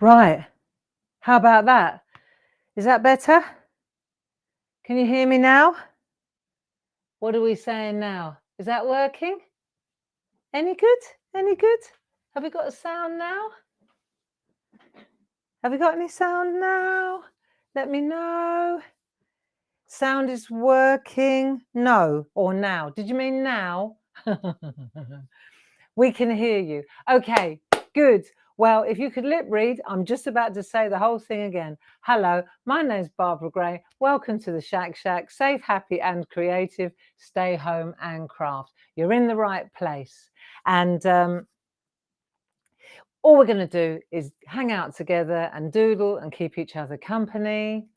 Right. How about that? Is that better? Can you hear me now? What are we saying now? Is that working? Any good? Any good? Have we got a sound now? Have we got any sound now? Let me know. Sound is working. No, or now. Did you mean now? We can hear you. Okay, good. Well, if you could lip read, I'm just about to say the whole thing again. Hello, my name's Barbara Gray. Welcome to the SHAC Shack. Safe, happy and creative. Stay home and craft. You're in the right place. And all we're going to do is hang out together and doodle and keep each other company.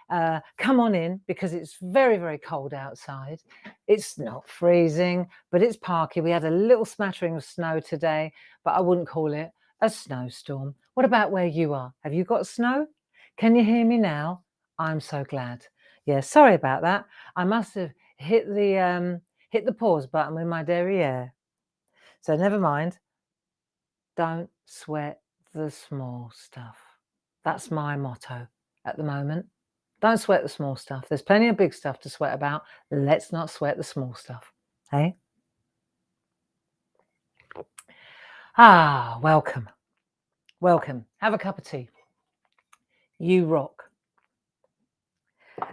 Come on in, because it's very, very cold outside. It's not freezing, but it's parky. We had a little smattering of snow today, but I wouldn't call it a snowstorm. What about where you are? Have you got snow? Can you hear me now? I'm so glad. Yeah, sorry about that. I must have hit the pause button with my derriere. So never mind. Don't sweat the small stuff. That's my motto at the moment. Don't sweat the small stuff. There's plenty of big stuff to sweat about. Let's not sweat the small stuff. Hey? Ah, welcome. Welcome. Have a cup of tea. You rock.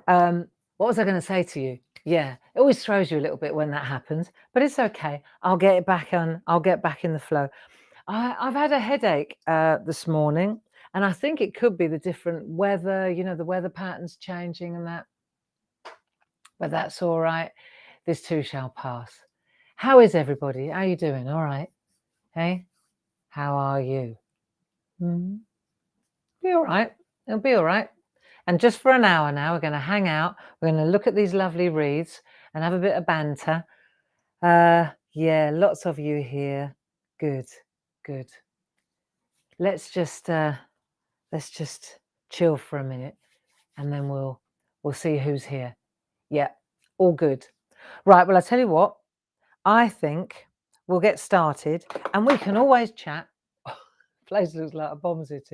What was I going to say to you? Yeah, it always throws you a little bit when that happens, but it's okay. I'll get it back on. I'll get back in the flow. I've had a headache this morning, and I think it could be the different weather, you know, the weather patterns changing and that. But that's all right. This too shall pass. How is everybody? How are you doing? All right. Hey, how are you? Be all right. It'll be all right. And just for an hour now, we're going to hang out. We're going to look at these lovely reads and have a bit of banter. Yeah, lots of you here. Good, good. Let's just chill for a minute, and then we'll see who's here. Yeah, all good. Right, well, I tell you what, I think we'll get started, and we can always chat. Place looks like a bomb's hit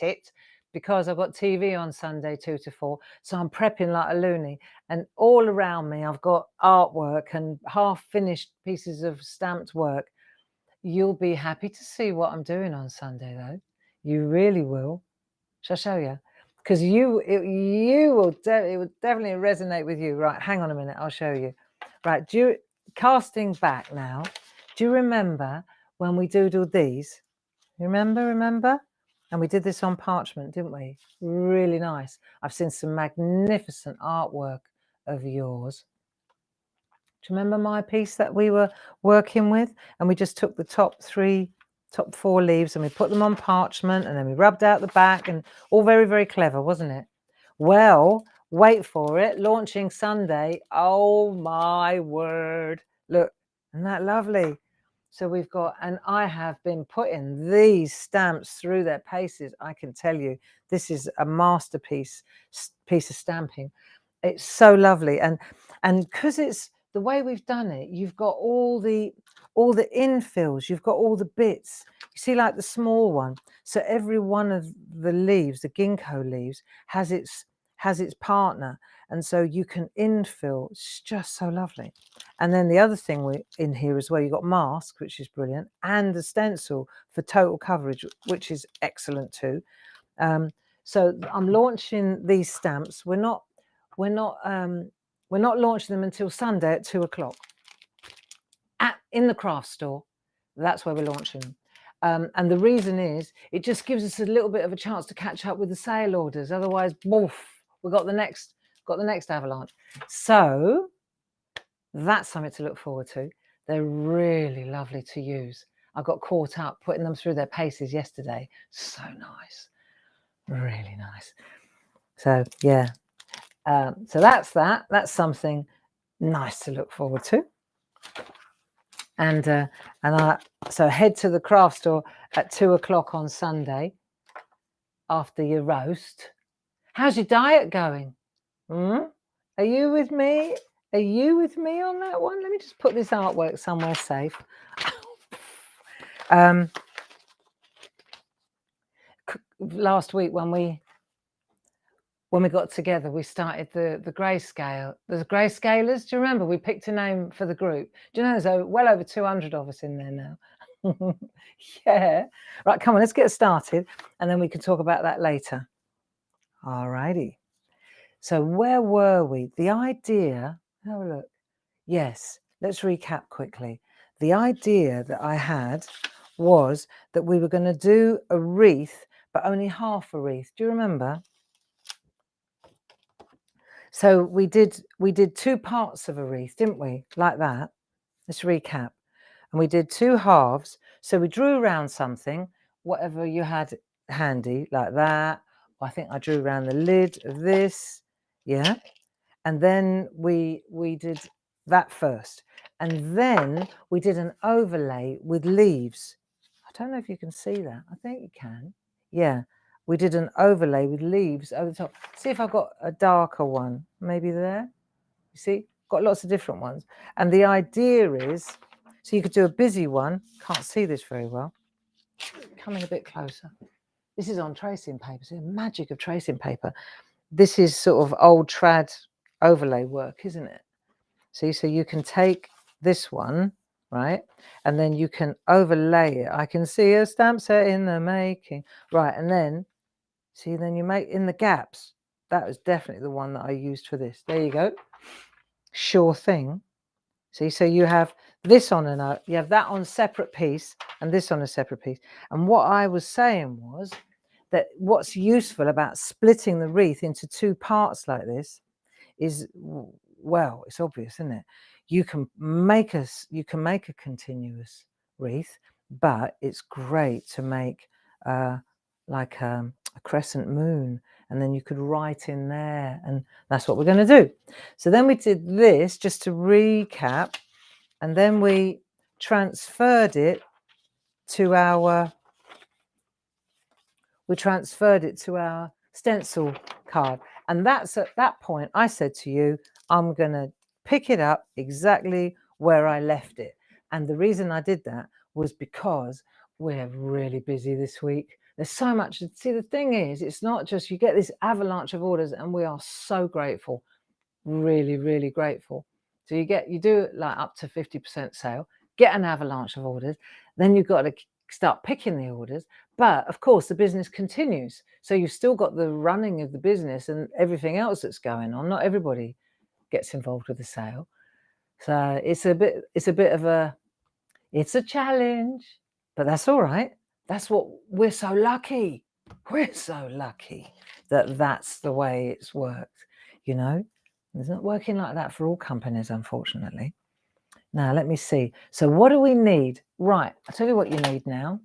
it, because I've got TV on Sunday 2 to 4, so I'm prepping like a loony, and all around me I've got artwork and half-finished pieces of stamped work. You'll be happy to see what I'm doing on Sunday, though. You really will. Shall I show you? Because it will definitely resonate with you. Right, hang on a minute, I'll show you. Right, casting back now, do you remember when we doodled these? Remember? And we did this on parchment, didn't we? Really nice. I've seen some magnificent artwork of yours. Do you remember my piece that we were working with? And we just took the top 4 leaves and we put them on parchment, and then we rubbed out the back, and all very, very clever, wasn't it? Well, wait for it. Launching Sunday. Oh my word. Look, isn't that lovely? So we've got, and I have been putting these stamps through their paces. I can tell you, this is a masterpiece piece of stamping. It's so lovely. And because it's the way we've done it, you've got all the infills, you've got all the bits. You see, like the small one. So every one of the leaves, the ginkgo leaves, has its partner. And so you can infill. It's just so lovely. And then the other thing in here as well, you've got mask, which is brilliant, and the stencil for total coverage, which is excellent too. So I'm launching these stamps. We're not launching them until Sunday at 2 o'clock in the craft store. That's where we're launching them. And the reason is it just gives us a little bit of a chance to catch up with the sale orders. Otherwise, boof, we've got the next avalanche. So that's something to look forward to. They're really lovely to use. I got caught up putting them through their paces yesterday. So nice. Really nice. So yeah. So that's that. That's something nice to look forward to. And so head to the craft store at 2 o'clock on Sunday after your roast. How's your diet going? Are you with me? Are you with me on that one? Let me just put this artwork somewhere safe. last week when we got together, we started the grayscale. The grayscalers. Do you remember? We picked a name for the group. Do you know there's well over 200 of us in there now? Yeah. Right, come on, let's get started, and then we can talk about that later. All righty. So where were we? The idea. Have a look. Yes. Let's recap quickly. The idea that I had was that we were going to do a wreath, but only half a wreath. Do you remember? So we did 2 parts of a wreath, didn't we? Like that. Let's recap. And we did 2 halves. So we drew around something, whatever you had handy, like that. I think I drew around the lid of this. Yeah. And then we did that first. And then we did an overlay with leaves. I don't know if you can see that. I think you can. Yeah. We did an overlay with leaves over the top. See if I've got a darker one, maybe there. You see, got lots of different ones. And the idea is, so you could do a busy one. Can't see this very well. Coming a bit closer. This is on tracing paper. See the magic of tracing paper. This is sort of old trad overlay work, isn't it? See, so you can take this one, right, and then you can overlay it. I can see a stamp set in the making, right, and then see, then you make in the gaps. That was definitely the one that I used for this. There you go. Sure thing. See, so you have this on you have that on a separate piece and this on a separate piece. And what I was saying was that what's useful about splitting the wreath into 2 parts like this is, well, it's obvious, isn't it? You can make a continuous wreath, but it's great to make like a crescent moon, and then you could write in there, and that's what we're going to do. So then we did this, just to recap, and then we transferred it to our stencil card. And that's at that point I said to you, I'm going to pick it up exactly where I left it. And the reason I did that was because we're really busy this week. There's so much. See, the thing is, it's not just you get this avalanche of orders, and we are so grateful, really, really grateful. So you do like up to 50% sale, get an avalanche of orders, then you've got to start picking the orders. But of course, the business continues. So you've still got the running of the business and everything else that's going on. Not everybody gets involved with the sale. So it's a challenge, but that's all right. That's what we're so lucky. We're so lucky that that's the way it's worked. You know, it's not working like that for all companies, unfortunately. Now, let me see. So what do we need? Right, I'll tell you what you need now.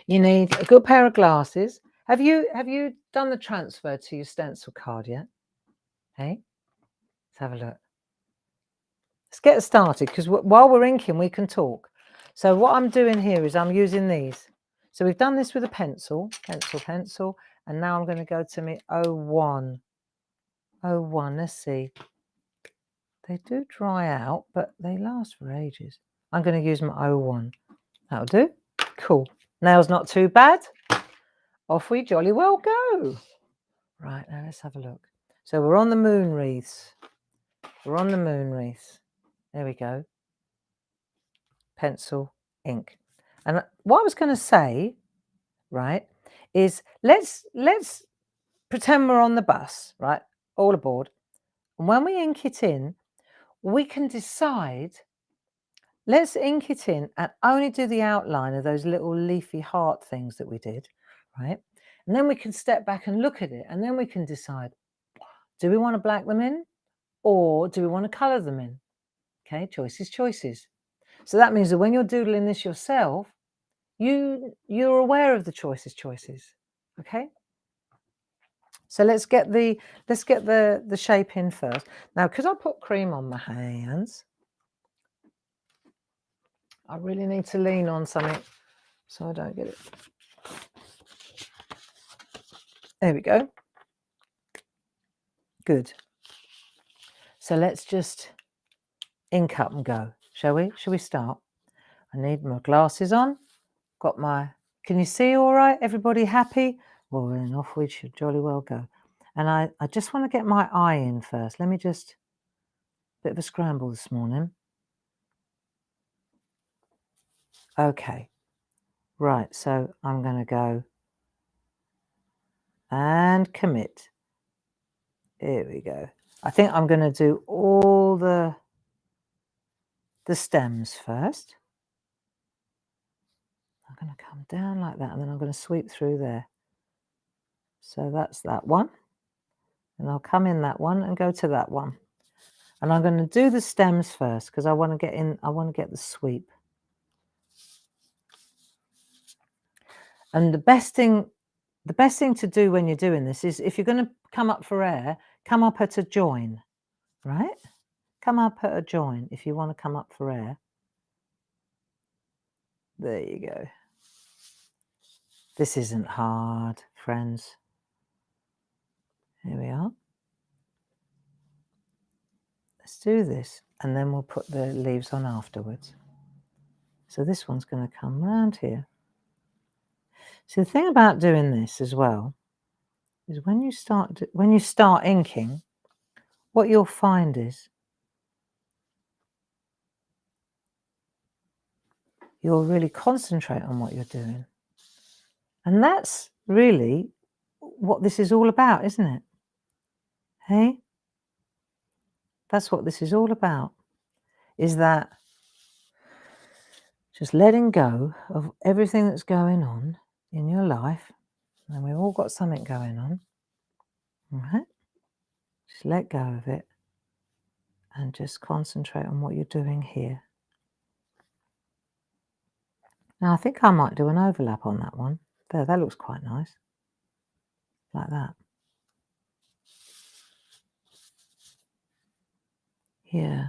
You need a good pair of glasses. Have you done the transfer to your stencil card yet? Hey, let's have a look. Let's get started, because while we're inking, we can talk. So what I'm doing here is I'm using these. So we've done this with a pencil, and now I'm going to go to my 01. 01, let's see. They do dry out, but they last for ages. I'm going to use my 01. That'll do. Cool. Nails not too bad. Off we jolly well go. Right, now let's have a look. So we're on the moon wreaths. We're on the moon wreaths. There we go. Pencil, ink. And what I was going to say, right, is let's pretend we're on the bus, right, all aboard. And when we ink it in, we can decide, let's ink it in and only do the outline of those little leafy heart things that we did, right? And then we can step back and look at it, and then we can decide, do we want to black them in or do we want to colour them in? Okay, choices. So that means that when you're doodling this yourself, you're aware of the choices. Okay. So let's get the shape in first. Now, because I put cream on my hands, I really need to lean on something so I don't get it. There we go. Good. So let's just ink up and go, shall we? Shall we start? I need my glasses on. Got my Can you see all right? Everybody happy? Well, then off we should jolly well go. And I just want to get my eye in first. Let me just, bit of a scramble this morning. Okay. Right, so I'm going to go and commit. Here we go. I think I'm going to do all the stems first. I'm going to come down like that, and then I'm going to sweep through there. So that's that one. And I'll come in that one and go to that one. And I'm going to do the stems first because I want to get in, I want to get the sweep. And the best thing to do when you're doing this is, if you're going to come up for air, come up at a join, right? Come up at a join if you want to come up for air. There you go. This isn't hard, friends. Here we are. Let's do this, and then we'll put the leaves on afterwards. So this one's going to come round here. So the thing about doing this as well is when you start inking, what you'll find is you'll really concentrate on what you're doing. And that's really what this is all about, isn't it? Hey? That's what this is all about, is that just letting go of everything that's going on in your life. And we've all got something going on. All right? Just let go of it and just concentrate on what you're doing here. Now, I think I might do an overlap on that one. There, that looks quite nice. Like that. Yeah.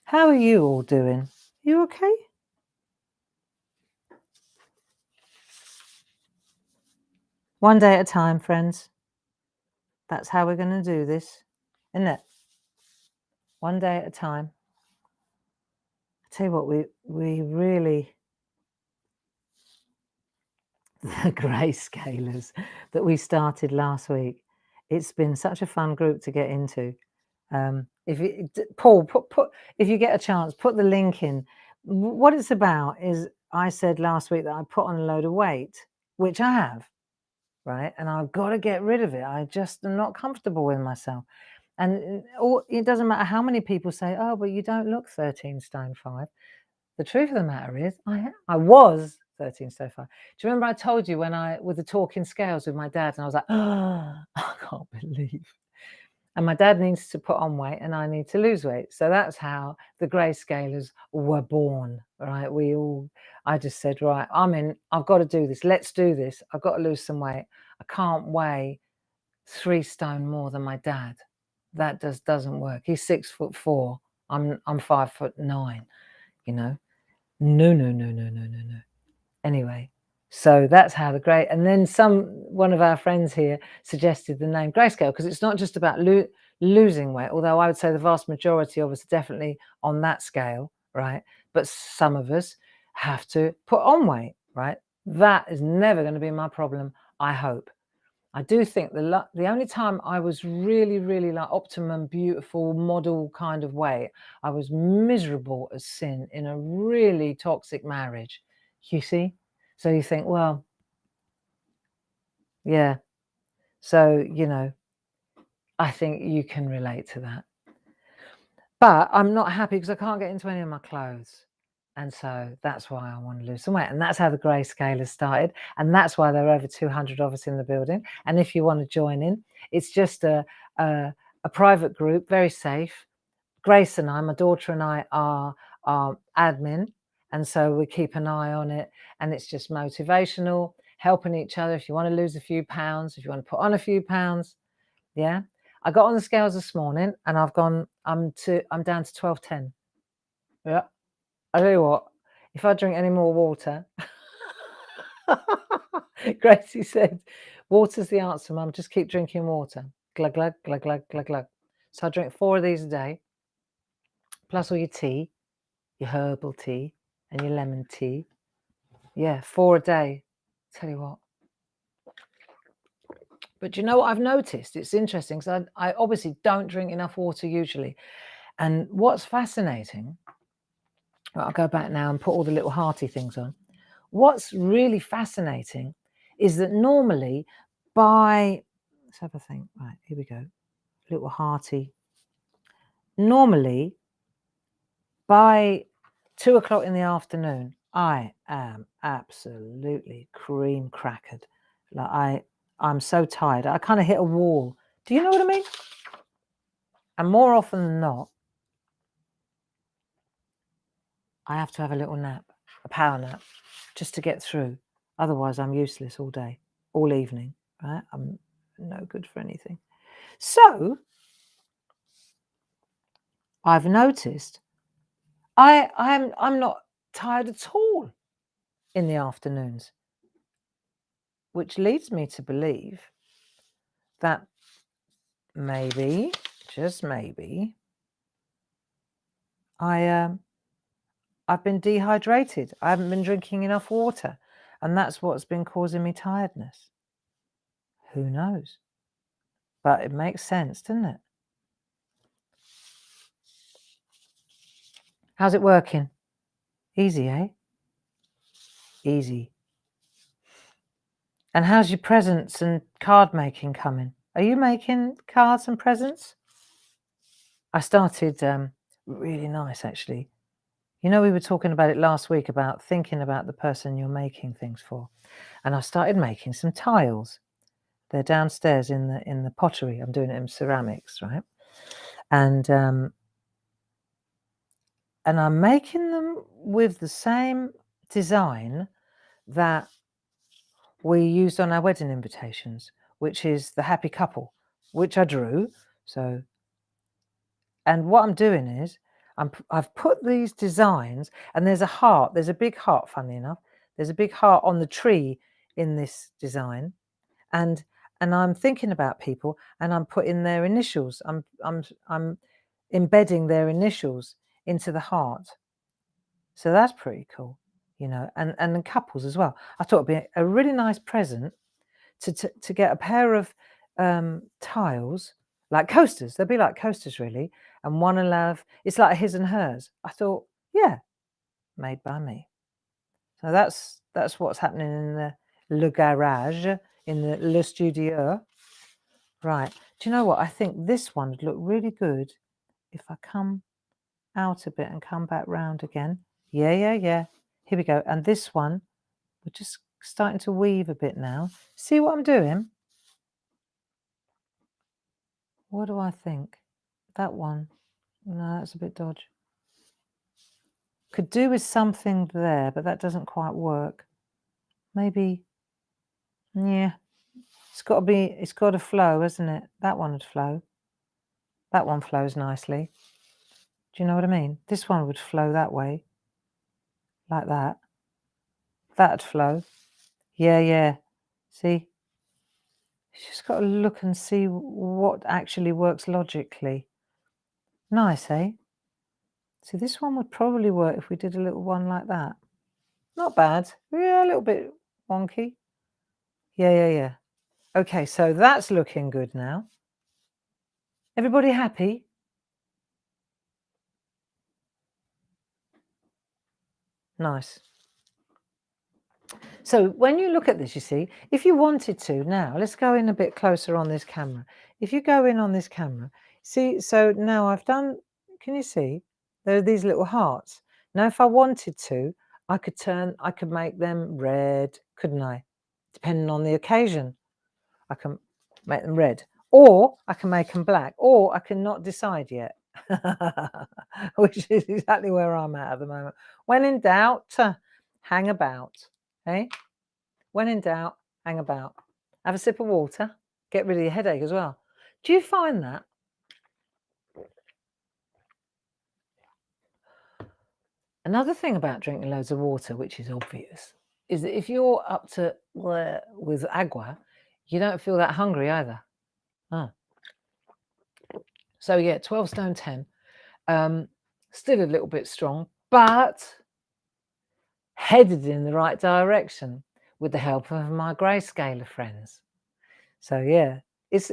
How are you all doing? You okay? One day at a time, friends. That's how we're going to do this, isn't it? One day at a time. I tell you what, we really, the grayscalers that we started last week, it's been such a fun group to get into. If you, Paul, if you get a chance, put the link in. What it's about is, I said last week that I put on a load of weight, which I have, right? And I've got to get rid of it. I just am not comfortable with myself. And it doesn't matter how many people say, oh, but you don't look 13 stone 5. The truth of the matter is, I was 13 stone 5. Do you remember I told you with the talking scales with my dad, and I was like, oh, I can't believe. And my dad needs to put on weight and I need to lose weight. So that's how the grayscalers were born, right? I just said, right, I've got to do this. Let's do this. I've got to lose some weight. I can't weigh 3 stone more than my dad. That doesn't work. He's 6'4". I'm 5'9", you know. No. Anyway, so that's how and then one of our friends here suggested the name grayscale, because it's not just about losing weight, although I would say the vast majority of us are definitely on that scale, right? But some of us have to put on weight, right? That is never going to be my problem, I hope. I do think the only time I was really, really like optimum, beautiful model kind of weight, I was miserable as sin in a really toxic marriage, you see? So you think, well, yeah. So, I think you can relate to that. But I'm not happy because I can't get into any of my clothes. And so that's why I want to lose some weight. And that's how the grayscalers started. And that's why there are over 200 of us in the building. And if you want to join in, it's just a private group, very safe. Grace and I, my daughter and I, are admin. And so we keep an eye on it. And it's just motivational, helping each other. If you want to lose a few pounds, if you want to put on a few pounds, yeah. I got on the scales this morning and I'm down to 12.10. Yeah. I tell you what, if I drink any more water, Gracie said, water's the answer, Mum. Just keep drinking water. Glug, glug, glug, glug, glug, glug. So I drink 4 of these a day, plus all your tea, your herbal tea and your lemon tea. Yeah, 4 a day. Tell you what. But you know what I've noticed? It's interesting because I obviously don't drink enough water usually. And what's fascinating, well, I'll go back now and put all the little hearty things on. What's really fascinating is that normally let's have a think. Right, here we go. Little hearty. Normally by 2 o'clock in the afternoon, I am absolutely cream crackered. Like I'm so tired. I kind of hit a wall. Do you know what I mean? And more often than not, I have to have a little nap, a power nap, just to get through. Otherwise, I'm useless all day, all evening. Right? I'm no good for anything. So I've noticed I'm not tired at all in the afternoons, which leads me to believe that maybe, just maybe, I've been dehydrated. I haven't been drinking enough water, and that's what's been causing me tiredness. Who knows? But it makes sense, doesn't it? How's it working? Easy, eh? Easy. And how's your presents and card making coming? Are you making cards and presents? I started really nice, actually. You know, we were talking about it last week about thinking about the person you're making things for. And I started making some tiles. They're downstairs in the pottery. I'm doing it in ceramics, right? And I'm making them with the same design that we used on our wedding invitations, which is the happy couple, which I drew. So, and what I'm doing is I've put these designs, and there's a heart. There's a big heart, funnily enough. There's a big heart on the tree in this design, and I'm thinking about people, and I'm putting their initials. I'm embedding their initials into the heart. So that's pretty cool, you know, and the couples as well. I thought it'd be a really nice present to get a pair of tiles, like coasters. They'll be like coasters, really, and one will have, it's like a his and hers. I thought, yeah, made by me. So that's what's happening in the Le Garage, in the Le Studio. Right. Do you know what? I think this one would look really good if I come out a bit and come back round again. Yeah, yeah, yeah. Here we go. And this one, we're just starting to weave a bit now. See what I'm doing? What do I think? That one. No, that's a bit dodgy. Could do with something there, but that doesn't quite work. Maybe, yeah. It's got to flow, isn't it? That one would flow. That one flows nicely. Do you know what I mean? This one would flow that way. Like that. That'd flow. Yeah, yeah. See? You just got to look and see what actually works logically. Nice, eh? See, this one would probably work if we did a little one like that. Not bad. Yeah, a little bit wonky. Yeah, yeah, yeah. Okay, so that's looking good now. Everybody happy? Nice. So when you look at this, you see, if you wanted to, now let's go in a bit closer on this camera. If you go in on this camera, see, so now I've done, can you see? There are these little hearts. Now, if I wanted to, I could make them red, couldn't I? Depending on the occasion, I can make them red, or I can make them black, or I can not decide yet, which is exactly where I'm at the moment. When in doubt, hang about. Hey, when in doubt, hang about. Have a sip of water. Get rid of your headache as well. Do you find that? Another thing about drinking loads of water, which is obvious, is that if you're up to with agua, you don't feel that hungry either. So yeah, 12 stone 10. Still a little bit strong, but headed in the right direction with the help of my grayscaler friends. So yeah, it's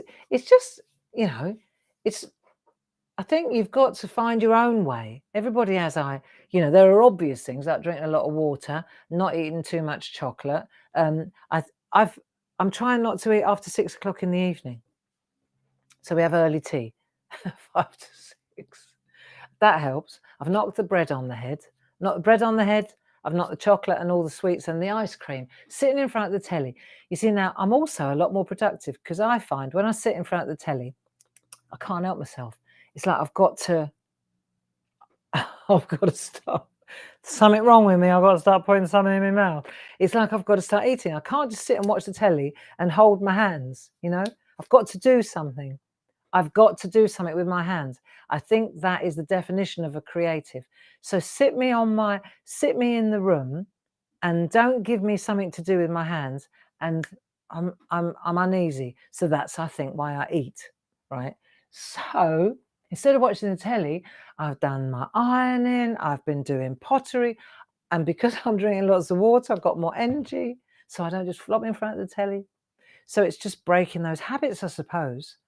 just, you know, I think you've got to find your own way. Everybody has there are obvious things like drinking a lot of water, not eating too much chocolate. I'm trying not to eat after 6 o'clock in the evening. So we have early tea, 5 to 6. That helps. I've knocked the bread on the head. Not the bread on the head. I've knocked the chocolate and all the sweets and the ice cream. Sitting in front of the telly. You see, now I'm also a lot more productive because I find when I sit in front of the telly, I can't help myself. It's like I've got to stop. Something wrong with me. I've got to start putting something in my mouth. It's like I've got to start eating. I can't just sit and watch the telly and hold my hands, I've got to do something. I've got to do something with my hands. I think that is the definition of a creative. So sit me in the room and don't give me something to do with my hands, and I'm uneasy. So that's, I think, why I eat, right? So instead of watching the telly, I've done my ironing, I've been doing pottery, and because I'm drinking lots of water, I've got more energy, so I don't just flop in front of the telly. So it's just breaking those habits, I suppose.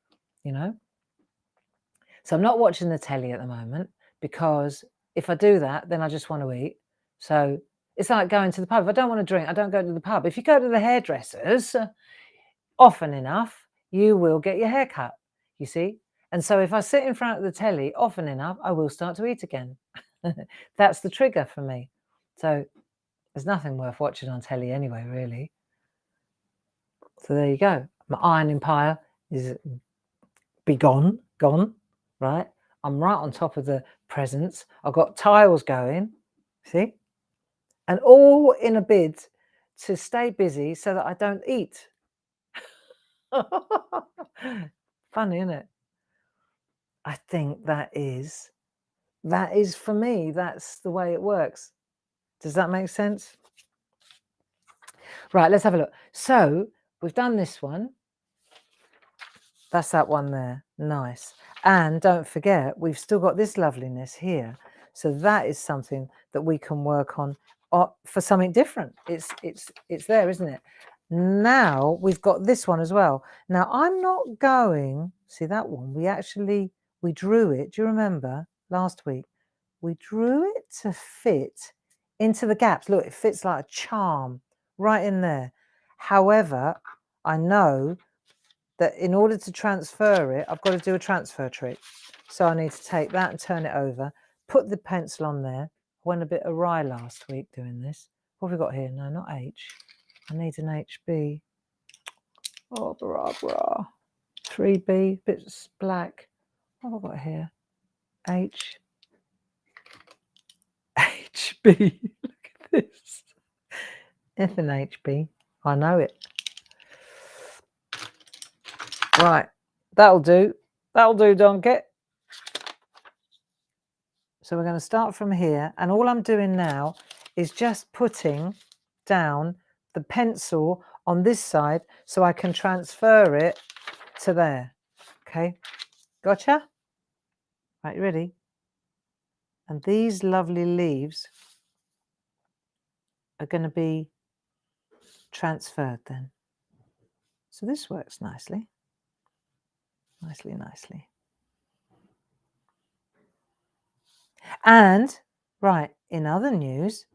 So I'm not watching the telly at the moment, because if I do that, then I just want to eat. So it's like going to the pub. If I don't want to drink, I don't go to the pub. If you go to the hairdressers, often enough, you will get your hair cut, you see. And so if I sit in front of the telly often enough, I will start to eat again. That's the trigger for me. So there's nothing worth watching on telly anyway, really. So there you go. My ironing pile is gone, right? I'm right on top of the presents. I've got tiles going, see? And all in a bid to stay busy so that I don't eat. Funny, isn't it? I think that is for me, that's the way it works. Does that make sense? Right, let's have a look. So we've done this one. That's that one there. Nice. And don't forget, we've still got this loveliness here. So that is something that we can work on for something different. It's there, isn't it? Now we've got this one as well. Now I'm not going, see that one, we drew it. Do you remember last week? We drew it to fit into the gaps. Look, it fits like a charm right in there. However, I know that in order to transfer it, I've got to do a transfer trick. So I need to take that and turn it over, put the pencil on there. I went a bit awry last week doing this. What have we got here? No, not H. I need an HB. Oh, blah, blah. 3B, bits black. What have I got here? H. HB. Look at this. F and HB. I know it. Right. That'll do. That'll do, donkey. So we're going to start from here, and all I'm doing now is just putting down the pencil on this side so I can transfer it to there. Okay, gotcha? Right, you ready? And these lovely leaves are going to be transferred then. So this works nicely. Nicely. And, right, in other news,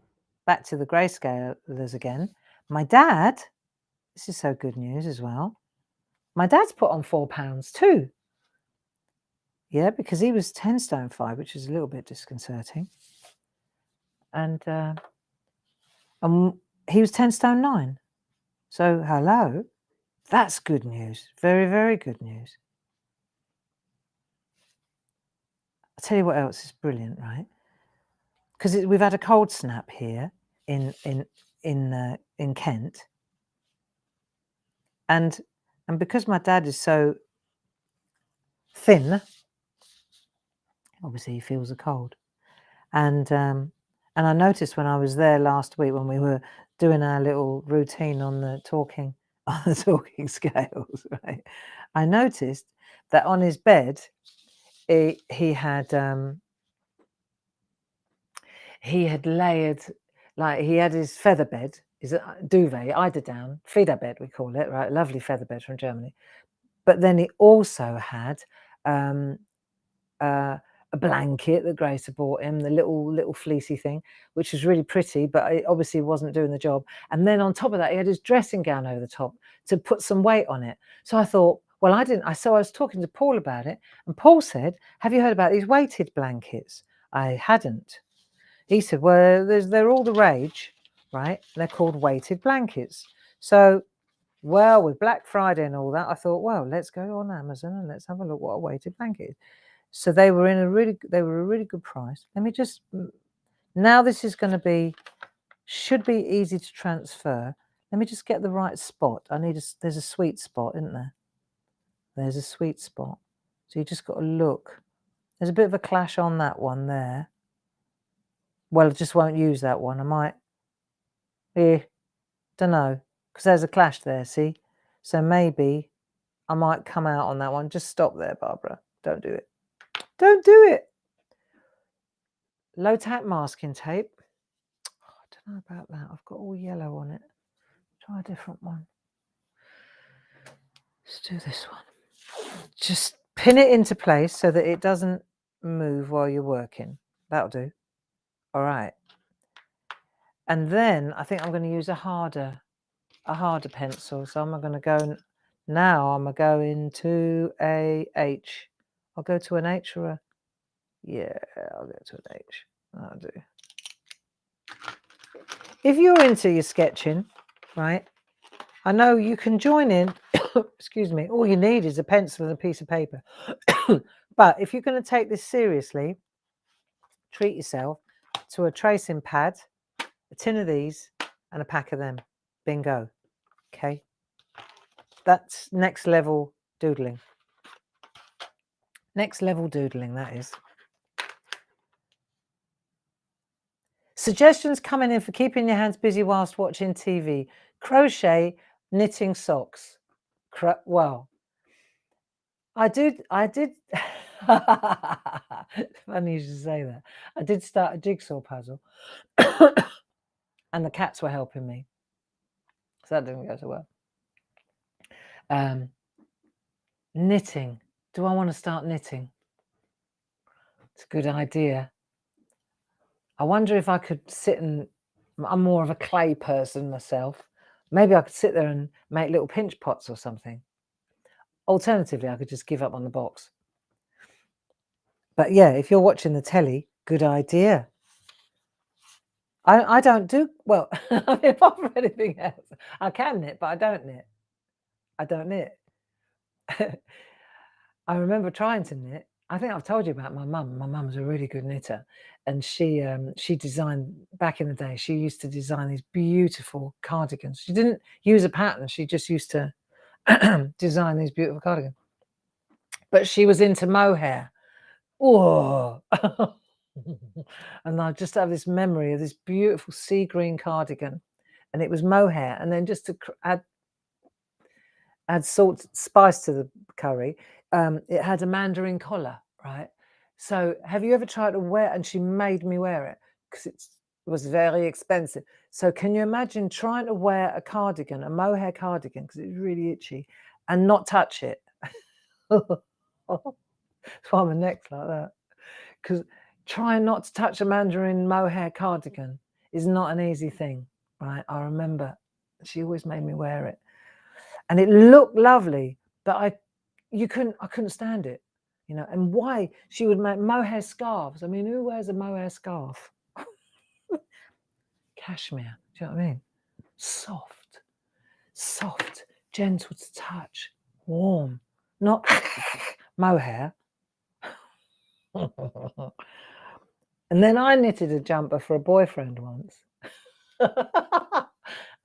back to the grayscalers again, my dad, this is so good news as well, my dad's put on £4 too. Yeah, because he was 10 stone 5, which is a little bit disconcerting. And he was 10 stone 9. So, hello, that's good news. Very, very good news. I'll tell you what else is brilliant, right? Because we've had a cold snap here in Kent. And because my dad is so thin, obviously he feels the cold. And I noticed when I was there last week when we were doing our little routine on the talking scales, right? I noticed that on his bed he had layered Like he had his feather bed, his duvet, eiderdown, Federbed we call it, right? Lovely feather bed from Germany. But then he also had a blanket that Grace had bought him, the little fleecy thing, which was really pretty, but it obviously wasn't doing the job. And then on top of that, he had his dressing gown over the top to put some weight on it. So I thought, well, I didn't. So I was talking to Paul about it, and Paul said, "Have you heard about these weighted blankets?" I hadn't. He said, "Well, they're all the rage, right? They're called weighted blankets." So, well, with Black Friday and all that, I thought, well, let's go on Amazon and let's have a look what a weighted blanket is. So they were a really good price. Let me just, now this is going to be, should be easy to transfer. Let me just get the right spot. There's a sweet spot, isn't there? There's a sweet spot. So you just got to look. There's a bit of a clash on that one there. Well, I just won't use that one. I might, don't know, because there's a clash there, see? So maybe I might come out on that one. Just stop there, Barbara. Don't do it. Don't do it. Low tack masking tape. Oh, I don't know about that. I've got all yellow on it. Try a different one. Let's do this one. Just pin it into place so that it doesn't move while you're working. That'll do. All right. And then I think I'm going to use a harder pencil. So I'm going to go now. I'm going to go into a H. I'll go to an H or a, yeah, I'll go to an H. That'll do. If you're into your sketching, right, I know you can join in. Excuse me. All you need is a pencil and a piece of paper. But if you're going to take this seriously, treat yourself to a tracing pad, a tin of these, and a pack of them. Bingo. Okay. That's next level doodling. Next level doodling, that is. Suggestions coming in for keeping your hands busy whilst watching TV. Crochet, knitting socks. Well, I did. Funny you should say that. I did start a jigsaw puzzle, and the cats were helping me, so that didn't go so well. Knitting. Do I want to start knitting? It's a good idea. I wonder if I could sit and, I'm more of a clay person myself. Maybe I could sit there and make little pinch pots or something. Alternatively, I could just give up on the box. But yeah, if you're watching the telly, good idea. I don't do, well, apart from anything else, I can knit, but I don't knit. I don't knit. I remember trying to knit. I think I've told you about my mum. My mum's a really good knitter, and she designed, back in the day, she used to design these beautiful cardigans. She didn't use a pattern. She just used to design these beautiful cardigans. But she was into mohair. Oh, and I just have this memory of this beautiful sea green cardigan, and it was mohair. And then just to add salt, spice to the curry, it had a mandarin collar, right? So have you ever tried to wear, and she made me wear it because it was very expensive. So can you imagine trying to wear a cardigan, a mohair cardigan, because it's really itchy, and not touch it? That's why my neck's like that. Because trying not to touch a mandarin mohair cardigan is not an easy thing, right? I remember she always made me wear it, and it looked lovely, but I couldn't stand it, you know. And why she would make mohair scarves? I mean, who wears a mohair scarf? Cashmere, do you know what I mean? Soft, gentle to touch, warm, not mohair. And then I knitted a jumper for a boyfriend once.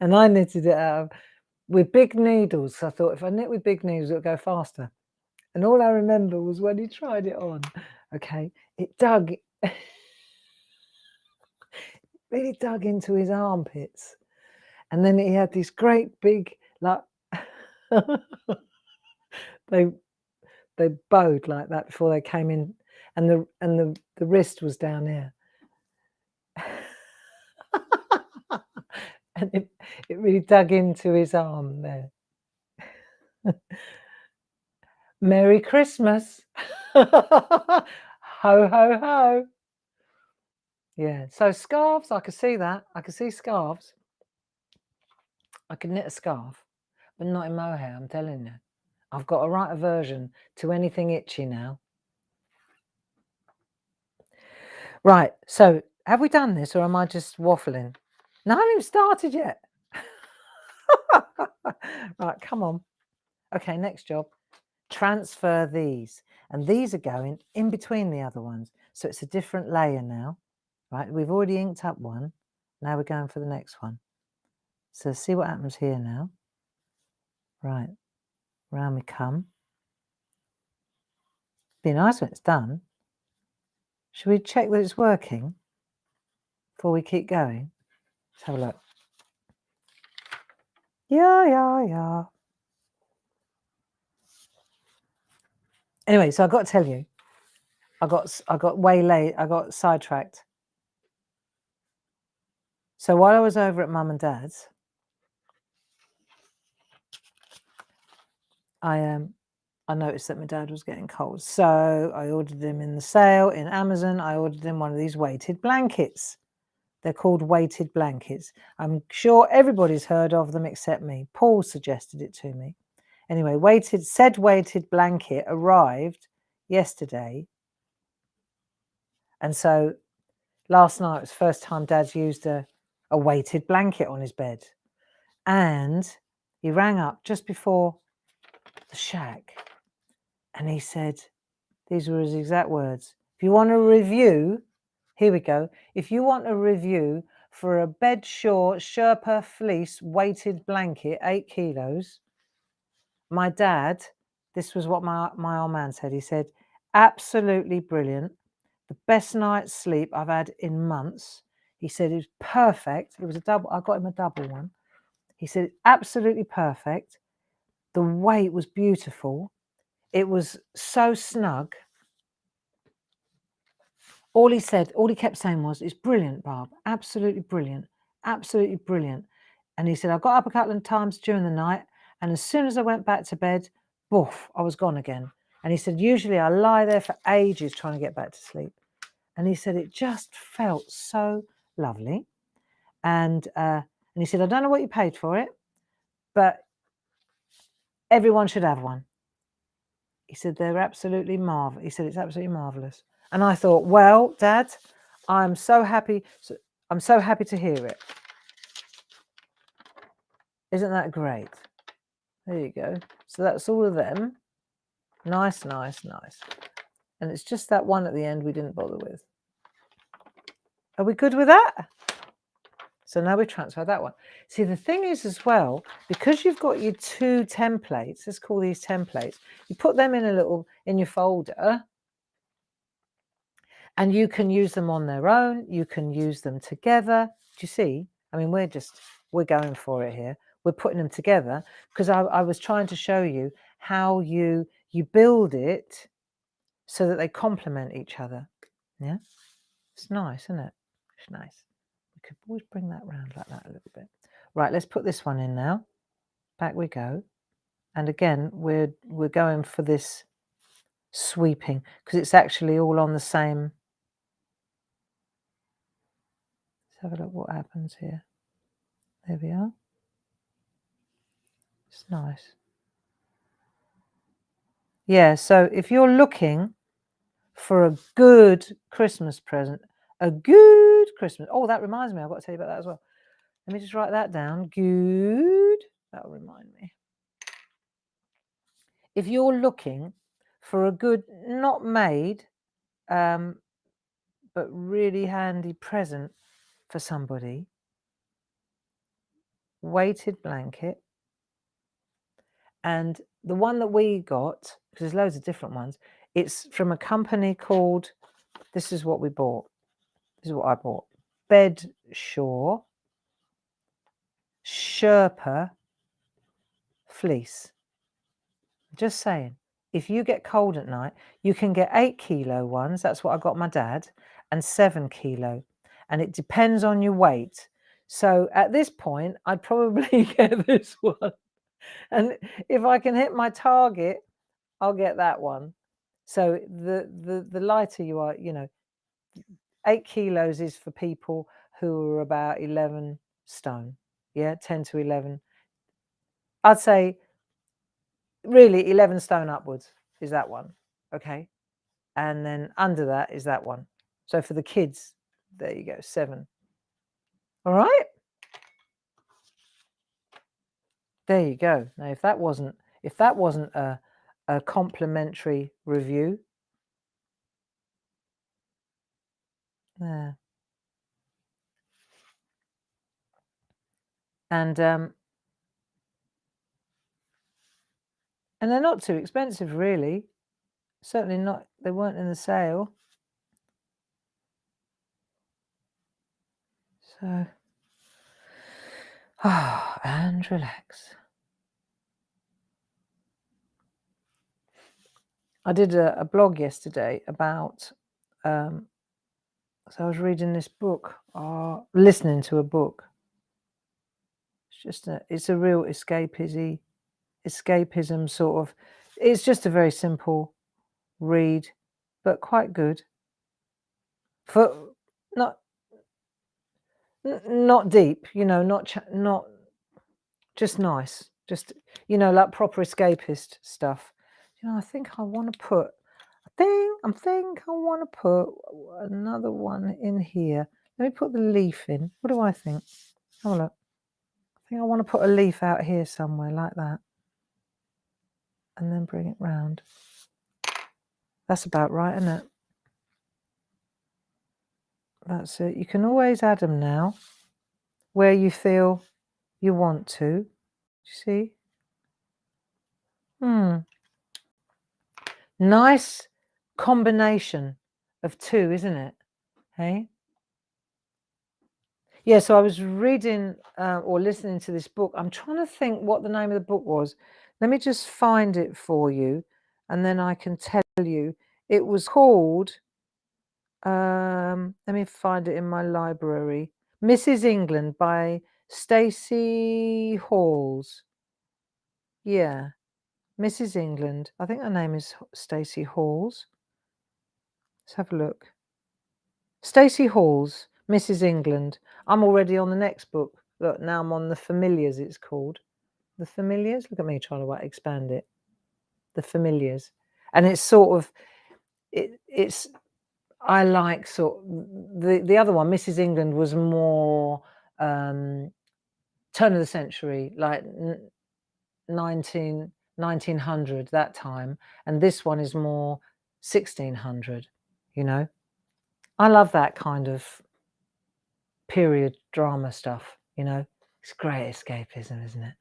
And I knitted it out with big needles. So I thought if I knit with big needles, it'll go faster. And all I remember was when he tried it on, okay, it dug, really dug into his armpits. And then he had these great big, like, they bowed like that before they came in, and the wrist was down here. And it really dug into his arm there. Merry Christmas. Ho, ho, ho. Yeah, so scarves, I could see that. I could see scarves. I could knit a scarf, but not in mohair, I'm telling you. I've got a right aversion to anything itchy now. Right, so have we done this or am I just waffling? No, I haven't even started yet. Right, come on. Okay, next job. Transfer these. And these are going in between the other ones. So it's a different layer now. Right, we've already inked up one. Now we're going for the next one. So see what happens here now. Right, round we come. Be nice when it's done. Should we check that it's working before we keep going? Let's have a look. Yeah. Anyway, so I've got to tell you, I got waylaid, I got sidetracked. So while I was over at Mum and Dad's, I noticed that my dad was getting cold. So I ordered him in the sale in Amazon. I ordered him one of these weighted blankets. They're called weighted blankets. I'm sure everybody's heard of them except me. Paul suggested it to me. Anyway, said weighted blanket arrived yesterday. And so last night was the first time Dad's used a weighted blanket on his bed. And he rang up just before the shack and he said, these were his exact words. If you want a review, here we go. If you want a review for a Bedshore Sherpa fleece weighted blanket, 8 kilos, my dad, this was what my old man said. He said, absolutely brilliant. The best night's sleep I've had in months. He said it was perfect. It was a double. I got him a double one. He said, absolutely perfect. The weight was beautiful. It was so snug. All he kept saying was, it's brilliant, Barb. Absolutely brilliant. Absolutely brilliant. And he said, I got up a couple of times during the night. And as soon as I went back to bed, boof, I was gone again. And he said, usually I lie there for ages trying to get back to sleep. And he said, it just felt so lovely. And he said, I don't know what you paid for it, but everyone should have one. He said, they're absolutely marvelous. He said, it's absolutely marvelous. And I thought, well, Dad, I'm so happy. I'm so happy to hear it. Isn't that great? There you go. So that's all of them. Nice. And it's just that one at the end we didn't bother with. Are we good with that? So now we transfer that one. See, the thing is as well, because you've got your 2 templates, let's call these templates, you put them in your folder, and you can use them on their own. You can use them together. Do you see? I mean, we're going for it here. We're putting them together because I was trying to show you how you build it so that they complement each other. Yeah, it's nice, isn't it? It's nice. We could always bring that round like that a little bit. Right, let's put this one in now. Back we go. And again, we're going for this sweeping because it's actually all on the same. Let's have a look what happens here. There we are. It's nice. Yeah, so if you're looking for a good Christmas present, oh, that reminds me, I've got to tell you about that as well. Let me just write that down. Good. That'll remind me. If you're looking for a good, not made, but really handy present for somebody, weighted blanket. And the one that we got, because there's loads of different ones, it's from a company called, this is what we bought. This is what I bought. Bedshore Sherpa fleece. Just saying, if you get cold at night, you can get 8 kilo ones. That's what I got my dad, and 7 kilo. And it depends on your weight. So at this point, I'd probably get this one. And if I can hit my target, I'll get that one. So the lighter you are, 8 kilos is for people who are about 11 stone. Yeah, 10 to 11. I'd say really 11 stone upwards is that one. Okay. And then under that is that one. So for the kids, there you go, 7. All right. There you go. Now, if that wasn't a complimentary review, there. And they're not too expensive, really. Certainly not. They weren't in the sale. So, and relax. I did a blog yesterday about. So I was reading this book, listening to a book. It's a real escapism sort of. It's just a very simple read, but quite good. For not deep, not just nice, just like proper escapist stuff. I think I want to put. I think I want to put another one in here. Let me put the leaf in. What do I think? Oh look, I think I want to put a leaf out here somewhere like that, and then bring it round. That's about right, isn't it? That's it. You can always add them now where you feel you want to. See? Nice combination of 2, isn't it? Hey? Yeah, so I was reading or listening to this book. I'm trying to think what the name of the book was. Let me just find it for you, and then I can tell you. It was called, let me find it in my library. Mrs. England by Stacey Halls. Yeah, Mrs. England. I think her name is Stacey Halls. Let's have a look. Stacey Halls, Mrs. England. I'm already on the next book. Look, now I'm on The Familiars, it's called. The Familiars? Look at me trying to expand it. The Familiars. And it's sort of, it's I like the other one, Mrs. England, was more turn of the century, like 1900, that time. And this one is more 1600, I love that kind of period drama stuff, It's great escapism, isn't it?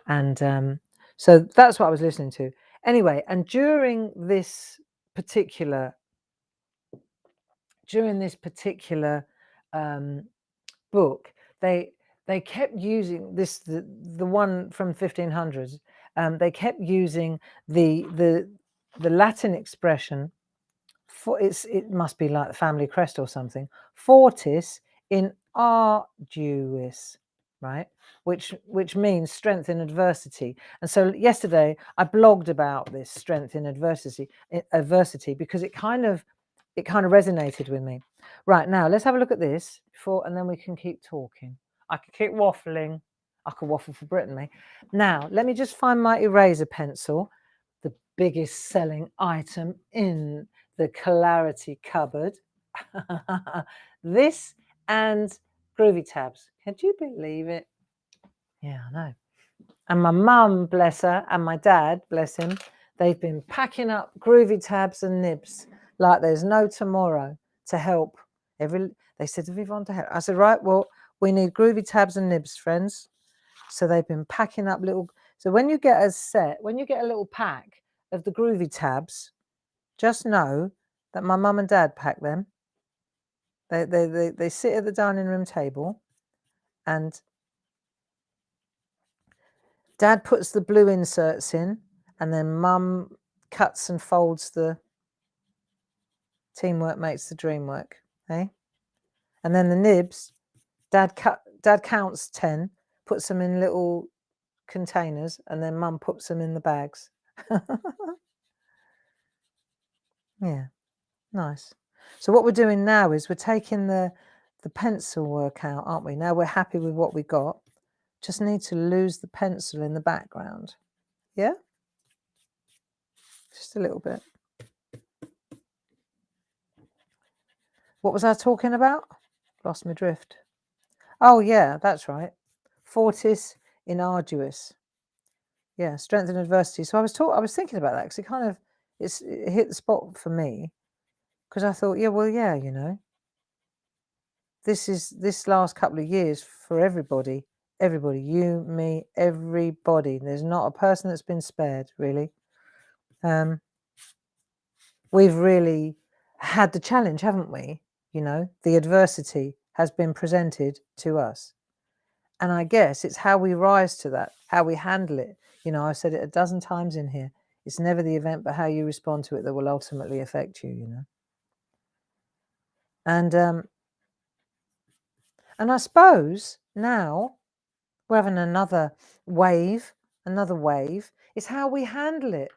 And so that's what I was listening to. Anyway, and during this particular book, they kept using this the one from 1500s. They kept using the Latin expression for it must be like the family crest or something. Fortis in arduis, right? Which means strength in adversity. And so yesterday I blogged about this strength in adversity because it kind of resonated with me. Right, now let's have a look at this and then we can keep talking. I could keep waffling. I could waffle for Britain, me. Now let me just find my eraser pencil, the biggest selling item in the Clarity cupboard. This and Groovy Tabs. Can you believe it? Yeah, I know. And my mum, bless her, and my dad, bless him, they've been packing up Groovy Tabs and nibs like there's no tomorrow to help. They said, have you want to help? I said, right, well, we need Groovy Tabs and nibs, friends. So they've been packing up so when you get a little pack of the Groovy Tabs, just know that my mum and dad pack them. They sit at the dining room table, and dad puts the blue inserts in, and then mum cuts and folds the teamwork makes the dream work, eh? And then the nibs, dad Dad counts 10, puts them in little containers, and then Mum puts them in the bags. Yeah, nice. So what we're doing now is we're taking the pencil work out, aren't we? Now we're happy with what we got. Just need to lose the pencil in the background. Yeah? Just a little bit. What was I talking about? Lost my drift. Oh, yeah, that's right. Fortis in arduis. Yeah, strength in adversity. So I was thinking about that because it kind of it hit the spot for me, because I thought, yeah, well, yeah, you know, this last couple of years for everybody, you, me, everybody. There's not a person that's been spared, really. We've really had the challenge, haven't we? You know, the adversity has been presented to us. And I guess it's how we rise to that, how we handle it. You know, I've said it a dozen times in here. It's never the event, but how you respond to it that will ultimately affect you, you know. And I suppose now we're having another wave. It's how we handle it.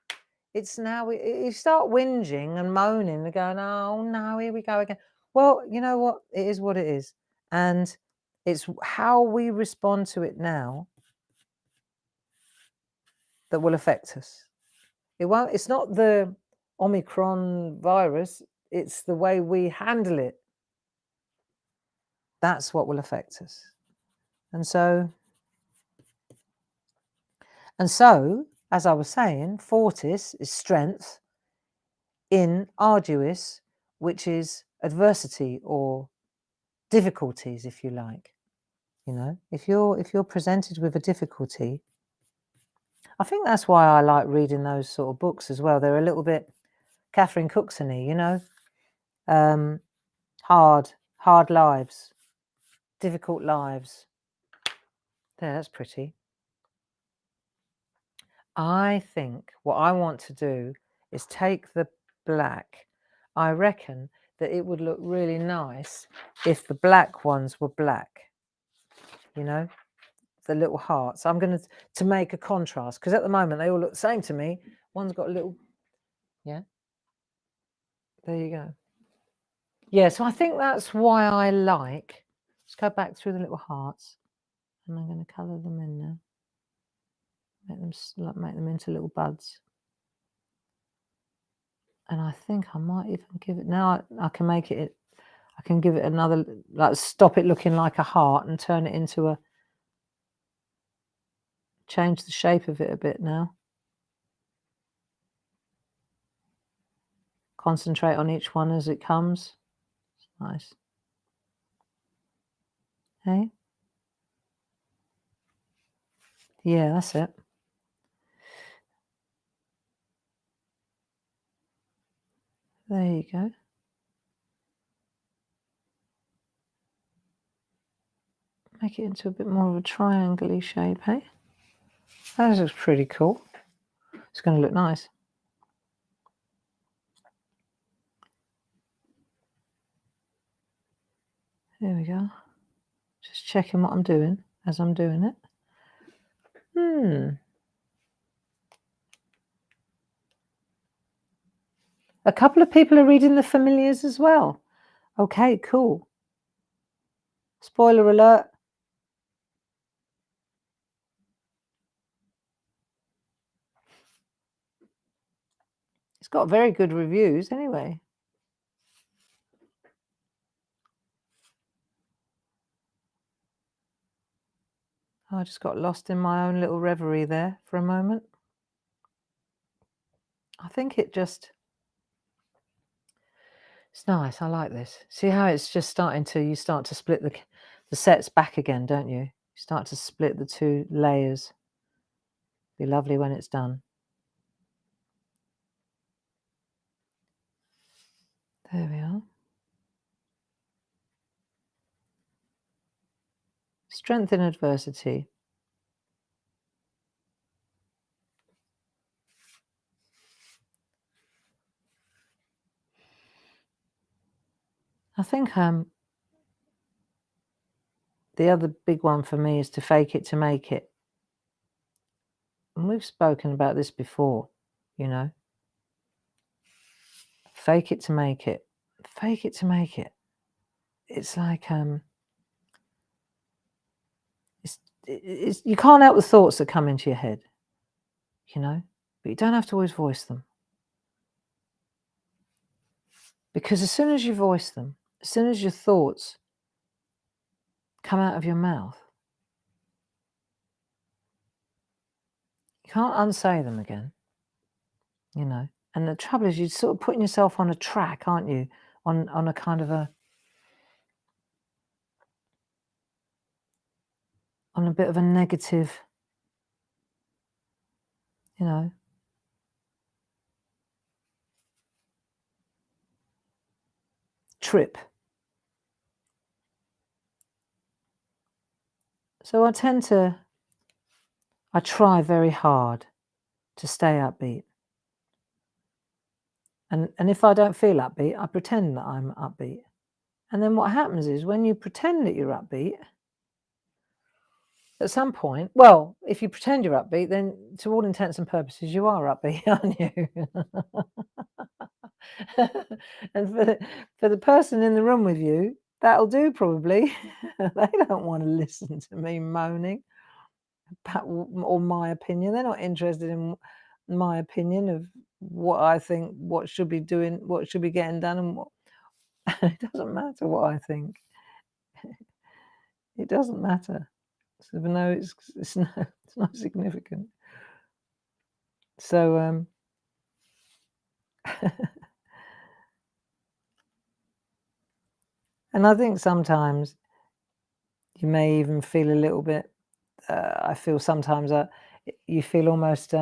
It's now you start whinging and moaning and going, oh no, here we go again. Well, you know what? It is what it is. And it's how we respond to it now that will affect us. It's not the Omicron virus, it's the way we handle it. That's what will affect us. And so, as I was saying, fortis is strength in arduis, which is adversity or difficulties, if you like. You know, if you're presented with a difficulty, I think that's why I like reading those sort of books as well. They're a little bit Catherine Cookson-y, you know, hard lives, difficult lives. There, that's pretty. I think what I want to do is take the black. I reckon that it would look really nice if the black ones were black, you know, the little hearts. I'm going to make a contrast, because at the moment they all look the same to me. One's got a little, yeah, there you go. Yeah, so I think that's why I like, let's go back through the little hearts, and I'm going to colour them in now. Make them into little buds. And I think I might even give it, now I can make it, I can give it another, like stop it looking like a heart and turn it into a, change the shape of it a bit now. Concentrate on each one as it comes. Nice. Hey? Yeah, that's it. There you go. Make it into a bit more of a triangle-y shape, hey? That looks pretty cool. It's going to look nice. There we go. Just checking what I'm doing as I'm doing it. A couple of people are reading the familiars as well. Okay, cool. Spoiler alert. It's got very good reviews anyway. I just got lost in my own little reverie there for a moment. I think it just, it's nice. I like this. See how it's just starting to, you start to split the sets back again, don't you? You start to split the two layers. Be lovely when it's done. There we are. Strength in adversity. I think the other big one for me is to fake it to make it. And we've spoken about this before, you know. Fake it to make it. Fake it to make it. It's like it's you can't help the thoughts that come into your head, you know, but you don't have to always voice them. Because as soon as you voice them, as soon as your thoughts come out of your mouth, you can't unsay them again, you know. And the trouble is you're sort of putting yourself on a track, aren't you? On a kind of a bit of a negative, you know, trip. So I try very hard to stay upbeat. And if I don't feel upbeat, I pretend that I'm upbeat. And then what happens is when you pretend that you're upbeat, at some point, well, if you pretend you're upbeat, then to all intents and purposes, you are upbeat, aren't you? And for the person in the room with you, that'll do probably. They don't want to listen to me moaning or my opinion. They're not interested in my opinion of what I think, what should be doing, what should be getting done, and what. It doesn't matter what I think. It doesn't matter. So no, it's not significant. So and I think sometimes you may even feel a little bit. I feel sometimes you feel almost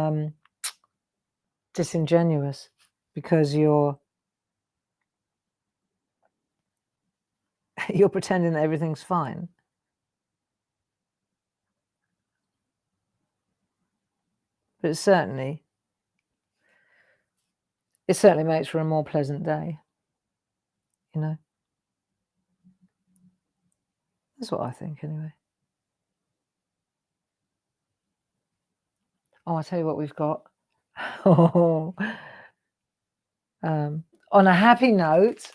disingenuous because you're pretending that everything's fine. But it certainly makes for a more pleasant day, you know. That's what I think anyway. Oh, I'll tell you what we've got. Oh, on a happy note,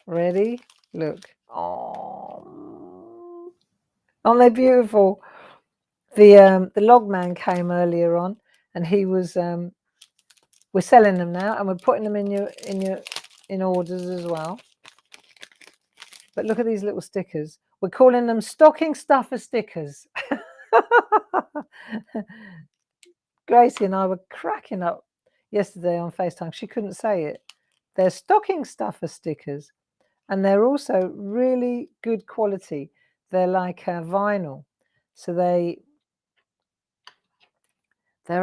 ready? Look. Oh, aren't they beautiful? The log man came earlier on, and he was. We're selling them now, and we're putting them in orders as well. But look at these little stickers. We're calling them stocking stuffer stickers. Gracie and I were cracking up yesterday on FaceTime. She couldn't say it. They're stocking stuffer stickers, and they're also really good quality. They're like vinyl, so they're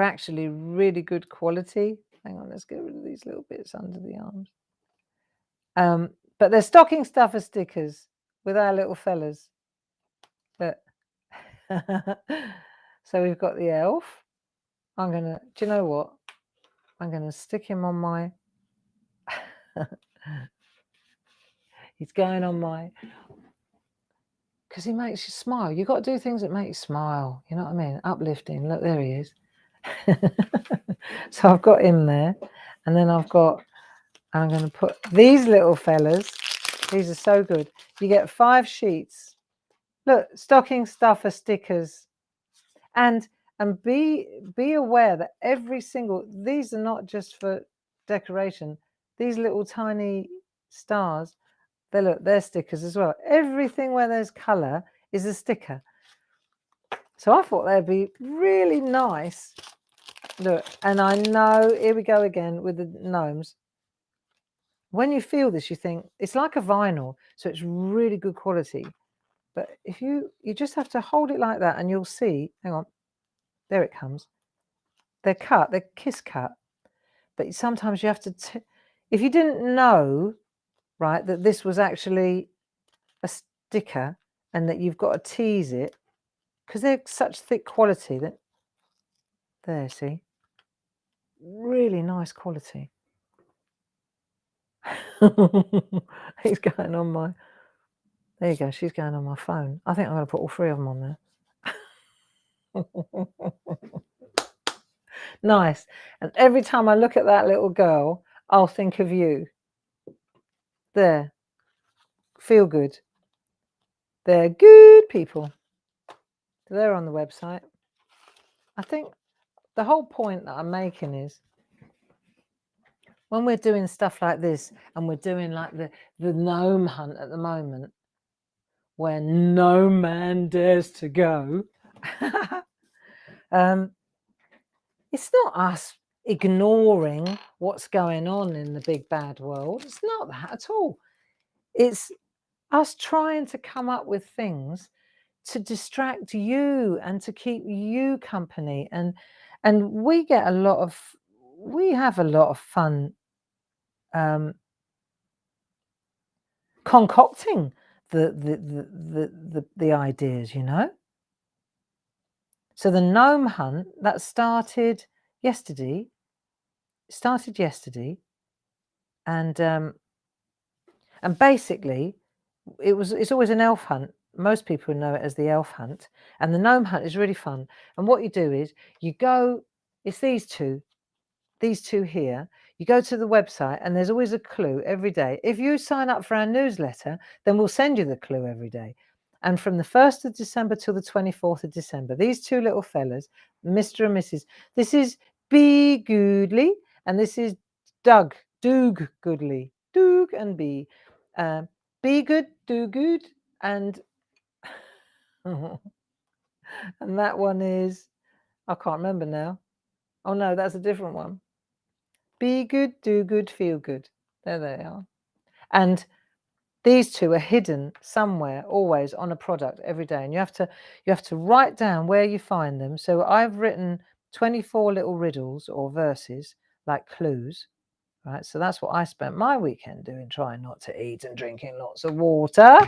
actually really good quality. Hang on, let's get rid of these little bits under the arms. But they're stocking stuffer stickers with our little fellas. Look. So we've got the elf. Do you know what? I'm gonna stick him on my. He's going on my. Because he makes you smile. You've got to do things that make you smile. You know what I mean? Uplifting. Look, there he is. So I've got him there. And then I'm going to put these little fellas. These are so good. You get 5 sheets. Look, stocking stuffer stickers. And be aware that every single, these are not just for decoration. These little tiny stars, they're stickers as well. Everything where there's colour is a sticker. So I thought they'd be really nice. Look, and I know, here we go again with the gnomes. When you feel this, you think it's like a vinyl, so it's really good quality. But if you just have to hold it like that and you'll see, hang on, there it comes. They're cut, they're kiss cut. But sometimes you have to, if you didn't know, right, that this was actually a sticker and that you've got to tease it, because they're such thick quality that, there, see, really nice quality. He's going on my, There you go. She's going on my phone. I think I'm going to put all 3 of them on there. Nice. And every time I look at that little girl, I'll think of you. There. Feel good. They're good people. They're on the website. I think the whole point that I'm making is when we're doing stuff like this and we're doing like the gnome hunt at the moment, where no man dares to go, it's not us ignoring what's going on in the big bad world. It's not that at all. It's us trying to come up with things to distract you and to keep you company, and we have a lot of fun concocting the ideas, you know. So the gnome hunt that started yesterday, and basically it's always an elf hunt. Most people know it as the elf hunt, and the gnome hunt is really fun. And what you do is you go, it's these two here. You go to the website and there's always a clue every day. If you sign up for our newsletter, then we'll send you the clue every day. And from the 1st of December till the 24th of December, these 2 little fellas, Mr. and Mrs. This is B. Goodley and this is Doug Goodley. Doug and B. Be good, do good, and and that one is, I can't remember now. Oh no, that's a different one. Be good, do good, feel good. There they are. And these 2 are hidden somewhere, always on a product every day. And you have to write down where you find them. So I've written 24 little riddles or verses, like clues. Right. So that's what I spent my weekend doing, trying not to eat and drinking lots of water.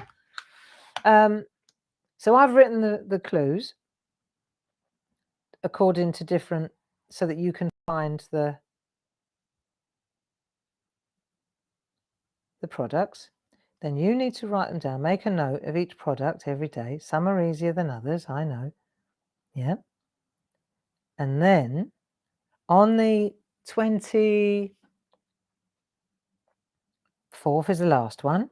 So I've written the clues according to different, so that you can find the products. Then you need to write them down, make a note of each product every day. Some are easier than others, I know. Yeah. And then on the 24th is the last one.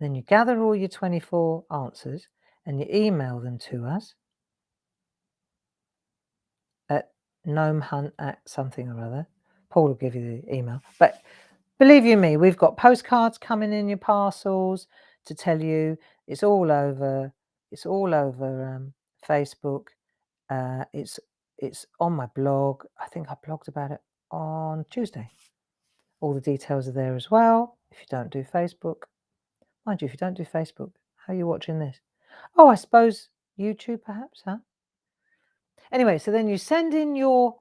Then you gather all your 24 answers and you email them to us at gnomehunt@something or other. Paul will give you the email. But believe you me, we've got postcards coming in your parcels to tell you. It's all over. It's all over Facebook. It's on my blog. I think I blogged about it on Tuesday. All the details are there as well. If you don't do Facebook, mind you, if you don't do Facebook, how are you watching this? Oh, I suppose YouTube perhaps, huh? Anyway, so then you send in your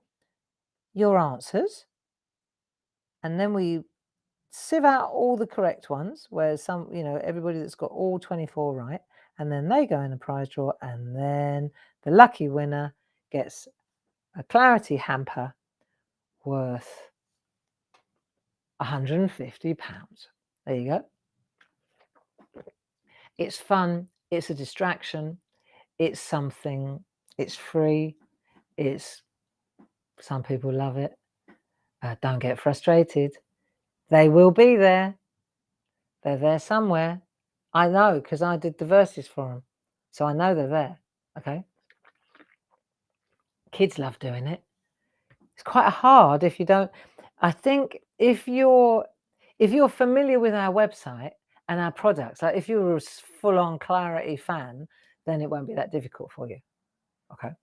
answers, and then we sieve out all the correct ones, where some, everybody that's got all 24 right, and then they go in the prize draw, and then the lucky winner gets a clarity hamper worth £150. There you go. It's fun. It's a distraction. It's something. It's free. Some people love it. Don't get frustrated. They will be there. They're there somewhere. I know, because I did the verses for them. So I know they're there. Okay. Kids love doing it. It's quite hard if you don't. I think if you're familiar with our website and our products, like if you're a full-on Clarity fan, then it won't be that difficult for you. Okay.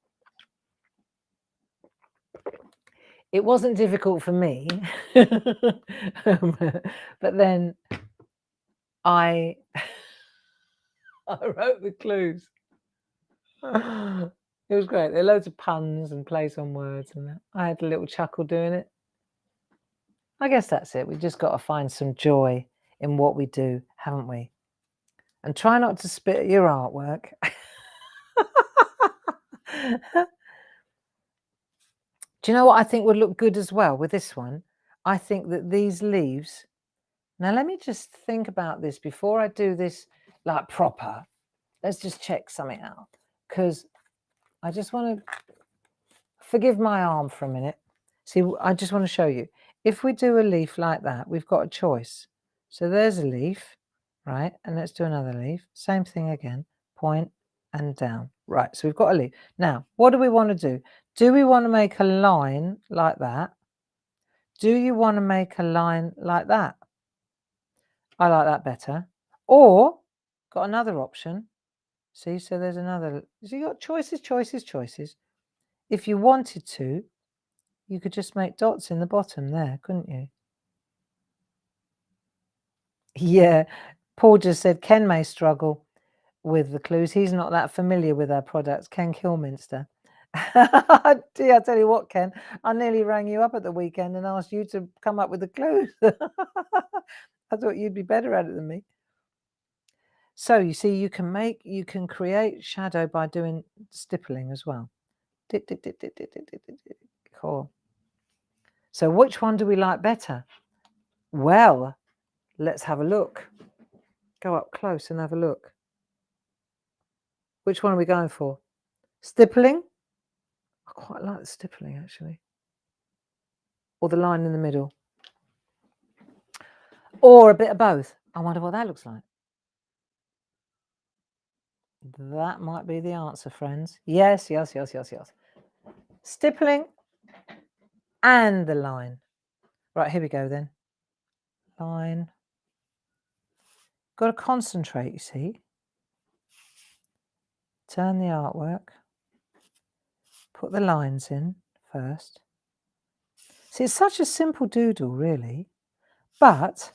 It wasn't difficult for me, but then I wrote the clues. It was great. There are loads of puns and plays on words, and I had a little chuckle doing it. I guess that's it. We just got to find some joy in what we do, haven't we? And try not to spit at your artwork. Do you know what I think would look good as well with this one? I think that these leaves. Now, let me just think about this before I do this like proper. Let's just check something out, because I just want to forgive my arm for a minute. See, I just want to show you. If we do a leaf like that, we've got a choice. So there's a leaf, right? And let's do another leaf. Same thing again. Point and down. Right, so we've got a leaf. Now, what do we want to do? Do we want to make a line like that? Do you want to make a line like that? I like that better. Or, got another option. See, so there's another. So you got choices, choices, choices. If you wanted to, you could just make dots in the bottom there, couldn't you? Yeah, Paul just said Ken may struggle with the clues. He's not that familiar with our products. Ken Kilminster. Gee, I tell you what, Ken, I nearly rang you up at the weekend and asked you to come up with the clues. I thought you'd be better at it than me. So you see, you can create shadow by doing stippling as well. Cool. So which one do we like better? Well, let's have a look. Go up close and have a look. Which one are we going for? Stippling? I quite like the stippling, actually. Or the line in the middle. Or a bit of both. I wonder what that looks like. That might be the answer, friends. Yes, yes, yes, yes, yes. Stippling and the line. Right, here we go then. Line. Got to concentrate, you see. Turn the artwork. Put the lines in first. See, it's such a simple doodle, really, but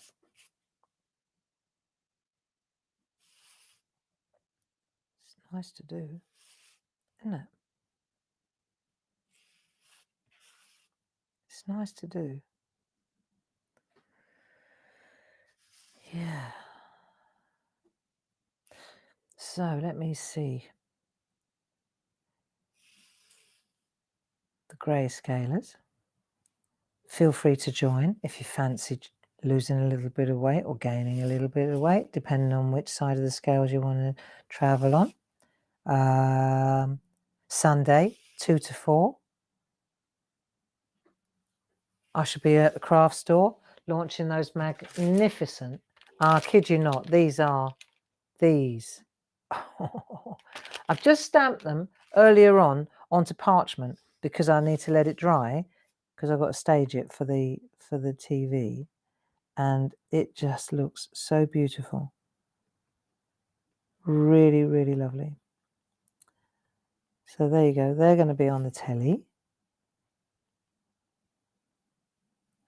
it's nice to do, isn't it? It's nice to do. Yeah. So let me see. The grayscalers. Feel free to join if you fancy losing a little bit of weight or gaining a little bit of weight, depending on which side of the scales you want to travel on. Sunday, 2 to 4. I should be at the craft store launching those magnificent, I kid you not, these are these. I've just stamped them earlier on onto parchment because I need to let it dry because I've got to stage it for the TV, and it just looks so beautiful. Really, really lovely. So there you go. They're going to be on the telly.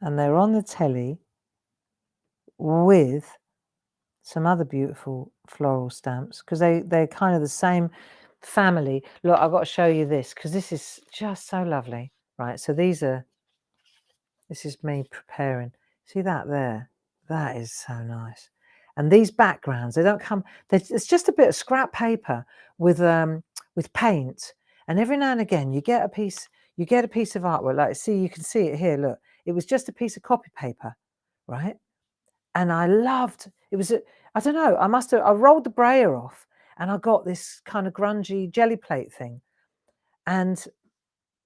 And they're on the telly with some other beautiful floral stamps because they're kind of the same family. Look, I've got to show you this because this is just so lovely. Right, so this is me preparing. See that there? That is so nice. And these backgrounds, they don't come, it's just a bit of scrap paper with paint. And every now and again you get a piece of artwork. Like, see, you can see it here. Look, it was just a piece of copy paper, right? And I loved it. Was I don't know, I rolled the brayer off and I got this kind of grungy jelly plate thing. And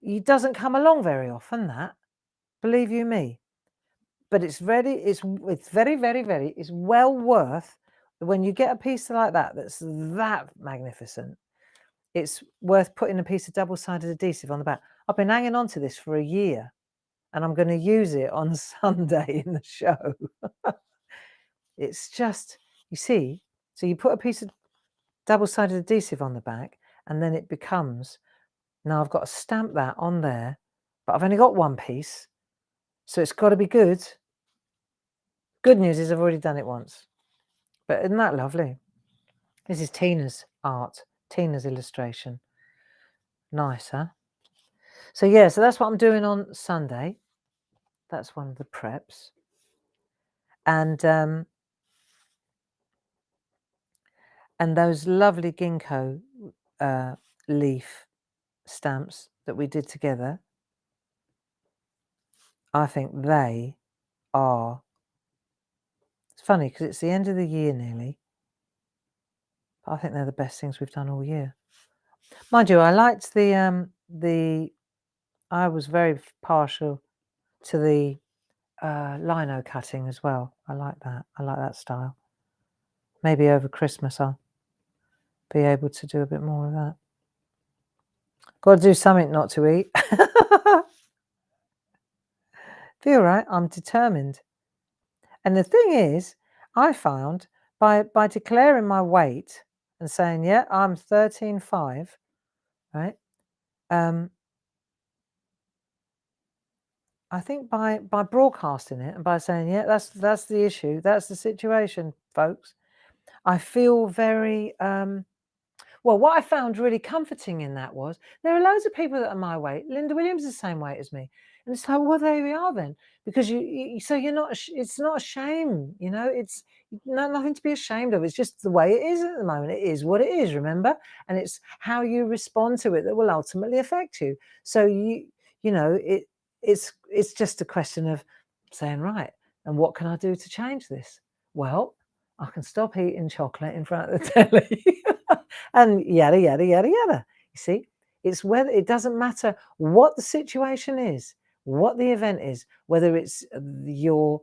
it doesn't come along very often, that, believe you me. But it's very, very, it's well worth, when you get a piece like that that's that magnificent, it's worth putting a piece of double-sided adhesive on the back. I've been hanging on to this for a year and I'm going to use it on Sunday in the show. It's just, you see, so you put a piece of double-sided adhesive on the back and then it becomes, now I've got to stamp that on there, but I've only got one piece, so it's got to be good. Good news is I've already done it once. But isn't that lovely? This is Tina's art, Tina's illustration. Nice, huh? So yeah, so that's what I'm doing on Sunday. That's one of the preps. And those lovely ginkgo leaf stamps that we did together, I think they are, it's funny because it's the end of the year nearly. But I think they're the best things we've done all year. Mind you, I liked I was very partial to the lino cutting as well. I like that. I like that style. Maybe over Christmas I'll be able to do a bit more of that. Got to do something not to eat. Feel right? I'm determined. And the thing is, I found by declaring my weight and saying, yeah, I'm 13.5, right? I think by broadcasting it and by saying, yeah, that's the issue, that's the situation, folks, I feel very well, what I found really comforting in that was there are loads of people that are my weight. Linda Williams is the same weight as me. And it's like, well, there we are then. Because so you're not, it's not a shame, you know, it's nothing to be ashamed of. It's just the way it is at the moment. It is what it is, remember? And it's how you respond to it that will ultimately affect you. So you know, it's just a question of saying, right, and what can I do to change this? Well, I can stop eating chocolate in front of the telly. And yada, yada, yada, yada. You see, it's whether it doesn't matter what the situation is, what the event is, whether it's you're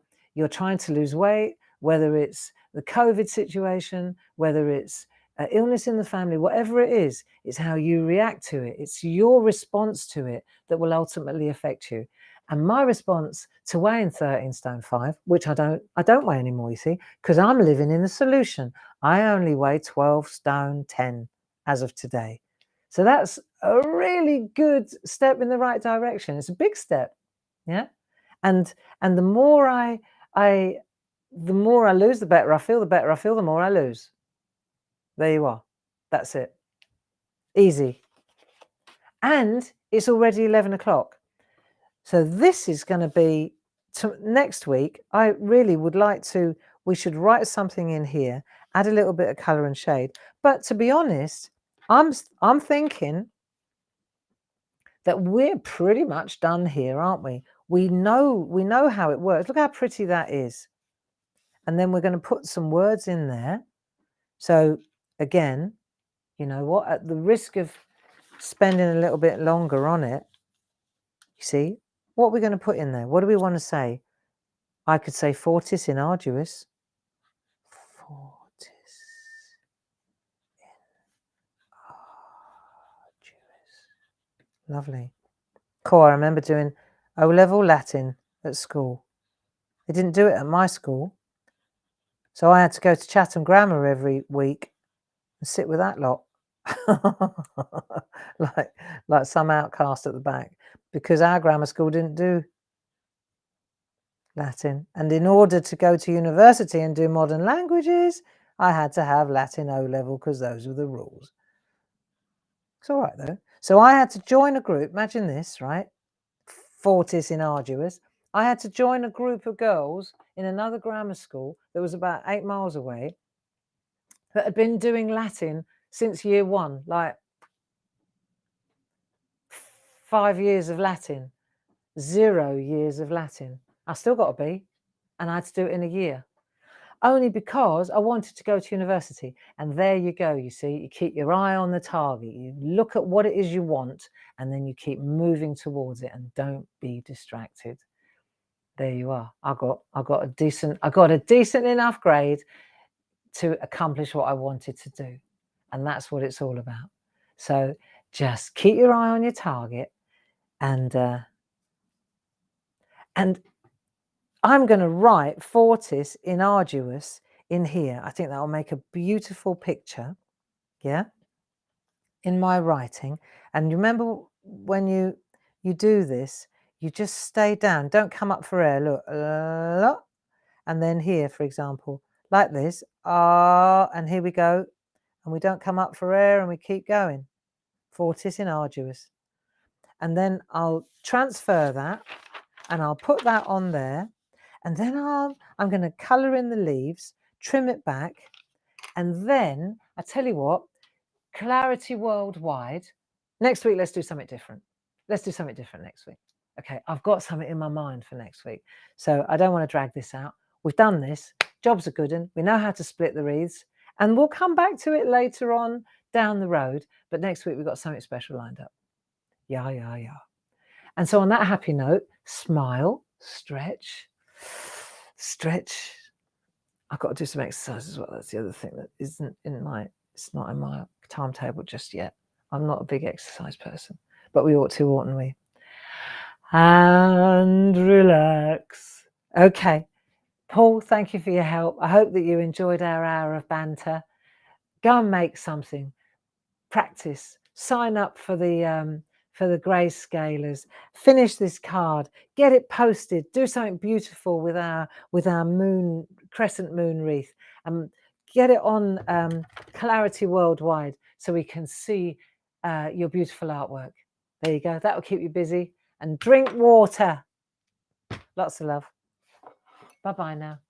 trying to lose weight, whether it's the COVID situation, whether it's illness in the family, whatever it is, it's how you react to it. It's your response to it that will ultimately affect you. And my response to weighing 13 stone 5, which I don't weigh anymore, you see, because I'm living in the solution. I only weigh 12 stone 10 as of today. So that's a really good step in the right direction. It's a big step. Yeah. And the more I lose, the better I feel, the more I lose. There you are. That's it. Easy. And it's already 11 o'clock. So this is going to be next week. I really would like to, we should write something in here, add a little bit of color and shade. But to be honest, I'm thinking that we're pretty much done here, aren't we? We know how it works. Look how pretty that is. And then we're going to put some words in there. So again, you know what, at the risk of spending a little bit longer on it, you see, what are we going to put in there? What do we want to say? I could say fortis in arduous. Fortis in arduous. Lovely. Cool. I remember doing O-level Latin at school. They didn't do it at my school. So I had to go to Chatham Grammar every week and sit with that lot. like some outcast at the back, because our grammar school didn't do Latin. And in order to go to university and do modern languages, I had to have Latin O-level because those were the rules. It's all right though. So I had to join a group. Imagine this, right? Fortis in arduous. I had to join a group of girls in another grammar school that was about 8 miles away that had been doing Latin since year 1, like 5 years of Latin, 0 years of Latin. I still got a B, and I had to do it in a year. Only because I wanted to go to university. And there you go, you see, you keep your eye on the target, you look at what it is you want, and then you keep moving towards it, and don't be distracted. There you are. I got a decent enough grade to accomplish what I wanted to do. And that's what it's all about. So just keep your eye on your target, and I'm going to write fortis in arduous in here. I think that will make a beautiful picture, yeah, in my writing. And remember, when you do this, you just stay down. Don't come up for air. Look, and then here, for example, like this, and here we go. And we don't come up for air, and we keep going. Fortis in arduous. And then I'll transfer that, and I'll put that on there. And then I'm going to colour in the leaves, trim it back, and then I tell you what, clarity worldwide. Next week, let's do something different. Let's do something different next week. Okay, I've got something in my mind for next week. So I don't want to drag this out. We've done this. Job's a good one. We know how to split the wreaths. And we'll come back to it later on down the road. But next week, we've got something special lined up. Yeah, yeah, yeah. And so on that happy note, smile, stretch, stretch. I've got to do some exercise as well. That's the other thing that isn't in my, it's not in my timetable just yet. I'm not a big exercise person, but we ought to, oughtn't we? And relax. Okay. Paul, thank you for your help. I hope that you enjoyed our hour of banter. Go and make something. Practice. Sign up for the grayscalers. Finish this card. Get it posted. Do something beautiful with our moon crescent moon wreath. Get it on Clarity Worldwide so we can see your beautiful artwork. There you go. That will keep you busy. And drink water. Lots of love. Bye-bye now.